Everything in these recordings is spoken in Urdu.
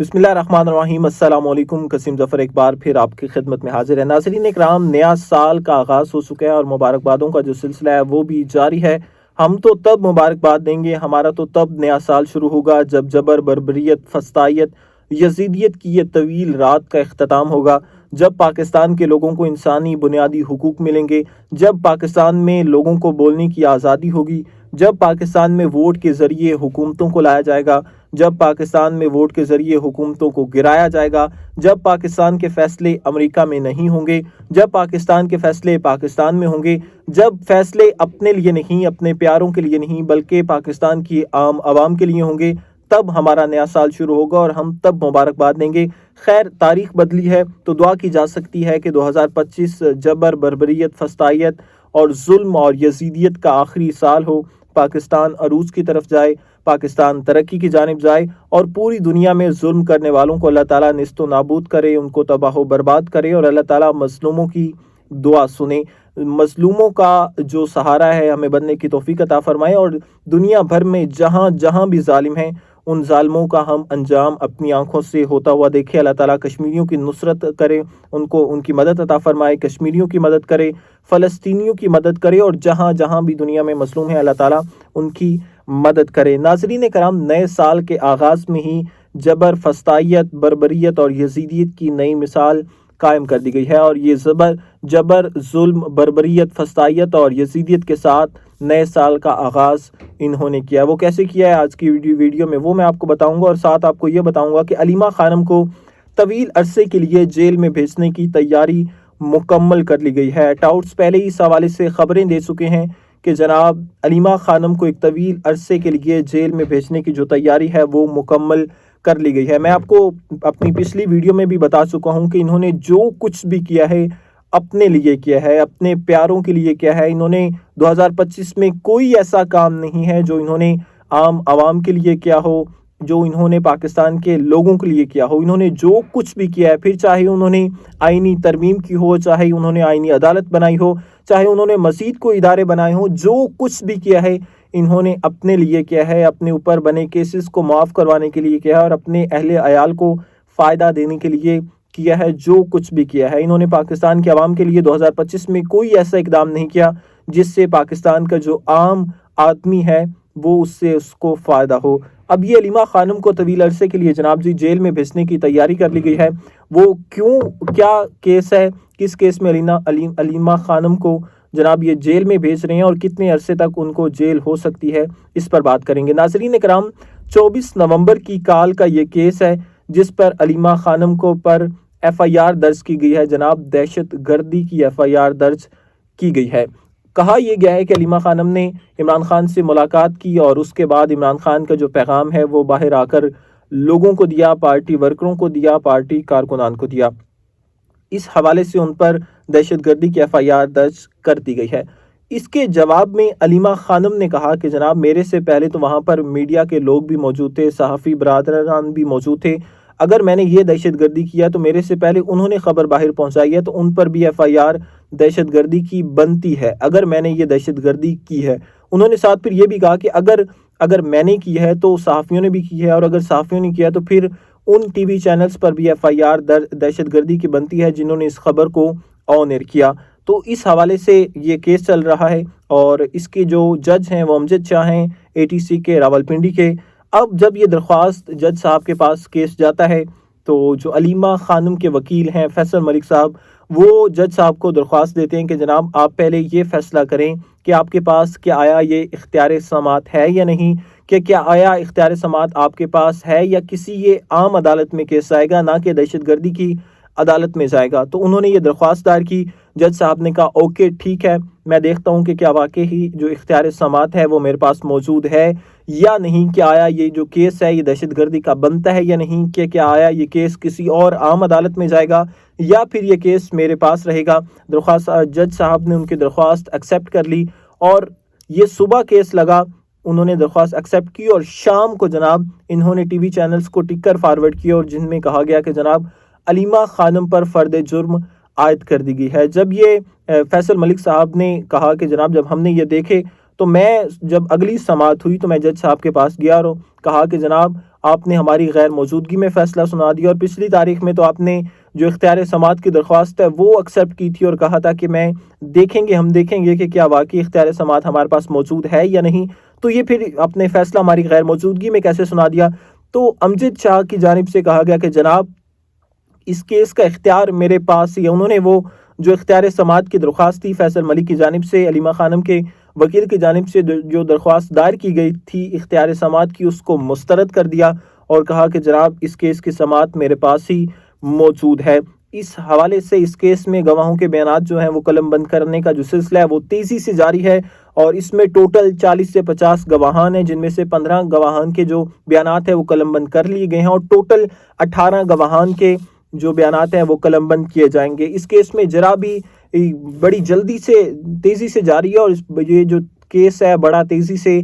بسم اللہ الرحمن الرحیم۔ السلام علیکم۔ قاسم ظفر ایک بار پھر آپ کی خدمت میں حاضر ہے۔ ناظرین اکرام، نیا سال کا آغاز ہو چکا ہے اور مبارکبادوں کا جو سلسلہ ہے وہ بھی جاری ہے۔ ہم تو تب مبارکباد دیں گے، ہمارا تو تب نیا سال شروع ہوگا جب جبر، بربریت، فسطائیت، یزیدیت کی یہ طویل رات کا اختتام ہوگا، جب پاکستان کے لوگوں کو انسانی بنیادی حقوق ملیں گے، جب پاکستان میں لوگوں کو بولنے کی آزادی ہوگی، جب پاکستان میں ووٹ کے ذریعے حکومتوں کو لایا جائے گا، جب پاکستان میں ووٹ کے ذریعے حکومتوں کو گرایا جائے گا، جب پاکستان کے فیصلے امریکہ میں نہیں ہوں گے، جب پاکستان کے فیصلے پاکستان میں ہوں گے، جب فیصلے اپنے لیے نہیں، اپنے پیاروں کے لیے نہیں بلکہ پاکستان کی عام عوام کے لیے ہوں گے، تب ہمارا نیا سال شروع ہوگا اور ہم تب مبارکباد دیں گے۔ خیر، تاریخ بدلی ہے تو دعا کی جا سکتی ہے کہ 2025 جبر، بربریت، فسطائیت اور ظلم اور یزیدیت کا آخری سال ہو، پاکستان عروج کی طرف جائے، پاکستان ترقی کی جانب جائے اور پوری دنیا میں ظلم کرنے والوں کو اللہ تعالیٰ نیست و نابود کرے، ان کو تباہ و برباد کرے اور اللہ تعالیٰ مظلوموں کی دعا سنے، مظلوموں کا جو سہارا ہے ہمیں بننے کی توفیق عطا فرمائے، اور دنیا بھر میں جہاں جہاں بھی ظالم ہیں ان ظالموں کا ہم انجام اپنی آنکھوں سے ہوتا ہوا دیکھے۔ اللہ تعالیٰ کشمیریوں کی نصرت کرے، ان کو ان کی مدد عطا فرمائے، کشمیریوں کی مدد کرے، فلسطینیوں کی مدد کرے، اور جہاں جہاں بھی دنیا میں مظلوم ہیں اللہ تعالیٰ ان کی مدد کرے۔ ناظرین کرام، نئے سال کے آغاز میں ہی جبر، فسطائیت، بربریت اور یزیدیت کی نئی مثال قائم کر دی گئی ہے، اور یہ جبر، ظلم، بربریت، فسطائیت اور یزیدیت کے ساتھ نئے سال کا آغاز انہوں نے کیا۔ وہ کیسے کیا ہے آج کی ویڈیو میں وہ میں آپ کو بتاؤں گا، اور ساتھ آپ کو یہ بتاؤں گا کہ علیمہ خانم کو طویل عرصے کے لیے جیل میں بھیجنے کی تیاری مکمل کر لی گئی ہے۔ ٹاؤٹس پہلے ہی اس حوالے سے خبریں دے چکے ہیں کہ جناب علیمہ خانم کو ایک طویل عرصے کے لیے جیل میں بھیجنے کی جو تیاری ہے وہ مکمل کر لی گئی ہے۔ میں آپ کو اپنی پچھلی ویڈیو میں بھی بتا چکا ہوں کہ انہوں نے جو کچھ بھی کیا ہے اپنے لیے کیا ہے، اپنے پیاروں کے لیے کیا ہے۔ انہوں نے 2025 میں کوئی ایسا کام نہیں ہے جو انہوں نے عام عوام کے لیے کیا ہو، جو انہوں نے پاکستان کے لوگوں کے لیے کیا ہو۔ انہوں نے جو کچھ بھی کیا ہے، پھر چاہے انہوں نے آئینی ترمیم کی ہو، چاہے انہوں نے آئینی عدالت بنائی ہو، چاہے انہوں نے مزید کو ادارے بنائے ہوں، جو کچھ بھی کیا ہے انہوں نے اپنے لیے کیا ہے، اپنے اوپر بنے کیسز کو معاف کروانے کے لیے کیا ہے اور اپنے اہل عیال کو فائدہ دینے کے لیے کیا ہے۔ جو کچھ بھی کیا ہے انہوں نے پاکستان کے عوام کے لیے 2025 میں کوئی ایسا اقدام نہیں کیا جس سے پاکستان کا جو عام آدمی ہے وہ اس کو فائدہ ہو۔ اب یہ علیمہ خانم کو طویل عرصے کے لیے جناب جی جیل میں بھیجنے کی تیاری کر لی گئی ہے۔ وہ کیا کیس ہے، کس کیس میں علیمہ خانم کو جناب یہ جیل میں بھیج رہے ہیں اور کتنے عرصے تک ان کو جیل ہو سکتی ہے، اس پر بات کریں گے۔ ناظرین کرام، 24 نومبر کی کال کا یہ کیس ہے جس پر علیمہ خانم کو پر FIR درج کی گئی ہے، جناب دہشت گردی کی FIR درج کی گئی ہے۔ کہا یہ گیا ہے کہ علیمہ خانم نے عمران خان سے ملاقات کی اور اس کے بعد عمران خان کا جو پیغام ہے وہ باہر آ کر لوگوں کو دیا، پارٹی ورکروں کو دیا، پارٹی کارکنان کو دیا۔ اس حوالے سے ان پر دہشت گردی کی FIR درج کر دی گئی ہے۔ اس کے جواب میں علیمہ خانم نے کہا کہ جناب میرے سے پہلے تو وہاں پر میڈیا کے لوگ بھی موجود تھے، صحافی برادران بھی موجود تھے، اگر میں نے یہ دہشت گردی کیا تو میرے سے پہلے انہوں نے خبر باہر پہنچائی ہے تو ان پر بھی FIR دہشت گردی کی بنتی ہے اگر میں نے یہ دہشت گردی کی ہے۔ انہوں نے ساتھ پھر یہ بھی کہا کہ اگر میں نے کی ہے تو صحافیوں نے بھی کی ہے، اور اگر صحافیوں نے کیا تو پھر ان ٹی وی چینلز پر بھی FIR دہشت گردی کی بنتی ہے جنہوں نے اس خبر کو آن ایئر کیا۔ تو اس حوالے سے یہ کیس چل رہا ہے، اور اس کے جو جج ہیں وہ امجد شاہ ہیں ATC کے راولپنڈی کے۔ اب جب یہ درخواست جج صاحب کے پاس کیس جاتا ہے تو جو علیمہ خانم کے وکیل ہیں فیصل ملک صاحب، وہ جج صاحب کو درخواست دیتے ہیں کہ جناب آپ پہلے یہ فیصلہ کریں کہ آپ کے پاس کیا آیا یہ اختیار سماعت ہے یا نہیں، کہ کیا آیا اختیار سماعت آپ کے پاس ہے یا کسی یہ عام عدالت میں کیس آئے گا، نہ کہ دہشت گردی کی عدالت میں جائے گا۔ تو انہوں نے یہ درخواست دائر کی، جج صاحب نے کہا اوکے ٹھیک ہے، میں دیکھتا ہوں کہ کیا واقعی جو اختیار سماعت ہے وہ میرے پاس موجود ہے یا نہیں، کیا آیا یہ جو کیس ہے یہ دہشت گردی کا بنتا ہے یا نہیں، کہ کیا آیا یہ کیس کسی اور عام عدالت میں جائے گا یا پھر یہ کیس میرے پاس رہے گا۔ جج صاحب نے ان کی درخواست ایکسیپٹ کر لی اور یہ صبح کیس لگا، انہوں نے درخواست ایکسیپٹ کی اور شام کو جناب انہوں نے ٹی وی چینلز کو ٹکر فارورڈ کیا اور جن میں کہا گیا کہ جناب علیمہ خانم پر فرد جرم عائد کر دی گئی ہے۔ جب یہ فیصل ملک صاحب نے کہا کہ جناب جب ہم نے یہ دیکھے تو میں جب اگلی سماعت ہوئی تو میں جج صاحب کے پاس گیا اور کہا کہ جناب آپ نے ہماری غیر موجودگی میں فیصلہ سنا دیا، اور پچھلی تاریخ میں تو آپ نے جو اختیار سماعت کی درخواست ہے وہ ایکسیپٹ کی تھی اور کہا تھا کہ ہم دیکھیں گے کہ کیا واقعی اختیار سماعت ہمارے پاس موجود ہے یا نہیں، تو یہ پھر اپنے فیصلہ ہماری غیر موجودگی میں کیسے سنا دیا؟ تو امجد شاہ کی جانب سے کہا گیا کہ جناب اس کیس کا اختیار میرے پاس ہی ہے۔ انہوں نے وہ جو اختیار سماعت کی درخواست تھی فیصل ملک کی جانب سے، علیمہ خانم کے وکیل کی جانب سے جو درخواست دائر کی گئی تھی اختیار سماعت کی، اس کو مسترد کر دیا اور کہا کہ جناب اس کیس کی سماعت میرے پاس ہی موجود ہے۔ اس حوالے سے اس کیس میں گواہوں کے بیانات جو ہیں وہ قلم بند کرنے کا جو سلسلہ ہے وہ تیزی سے جاری ہے، اور اس میں ٹوٹل 40 سے 50 گواہان ہیں، جن میں سے 15 گواہان کے جو بیانات ہیں وہ قلم بند کر لیے گئے ہیں، اور ٹوٹل 18 گواہان کے جو بیانات ہیں وہ قلم بند کیے جائیں گے۔ اس کیس میں جرا بھی بڑی جلدی سے تیزی سے جاری ہے، اور یہ جو کیس ہے بڑا تیزی سے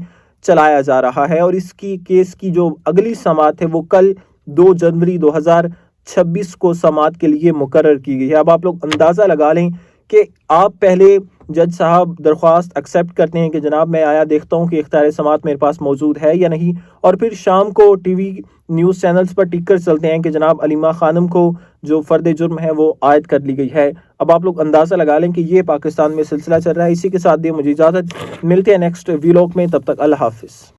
چلایا جا رہا ہے، اور اس کی کیس کی جو اگلی سماعت ہے وہ کل 2 جنوری 2026 کو سماعت کے لیے مقرر کی گئی ہے۔ اب آپ لوگ اندازہ لگا لیں کہ آپ پہلے جج صاحب درخواست ایکسیپٹ کرتے ہیں کہ جناب میں آیا دیکھتا ہوں کہ اختیار سماعت میرے پاس موجود ہے یا نہیں، اور پھر شام کو ٹی وی نیوز چینلز پر ٹک کر چلتے ہیں کہ جناب علیمہ خانم کو جو فرد جرم ہے وہ عائد کر لی گئی ہے۔ اب آپ لوگ اندازہ لگا لیں کہ یہ پاکستان میں سلسلہ چل رہا ہے۔ اسی کے ساتھ دیں مجھے اجازت، ملتے ہیں نیکسٹ ویلاگ میں، تب تک اللہ حافظ۔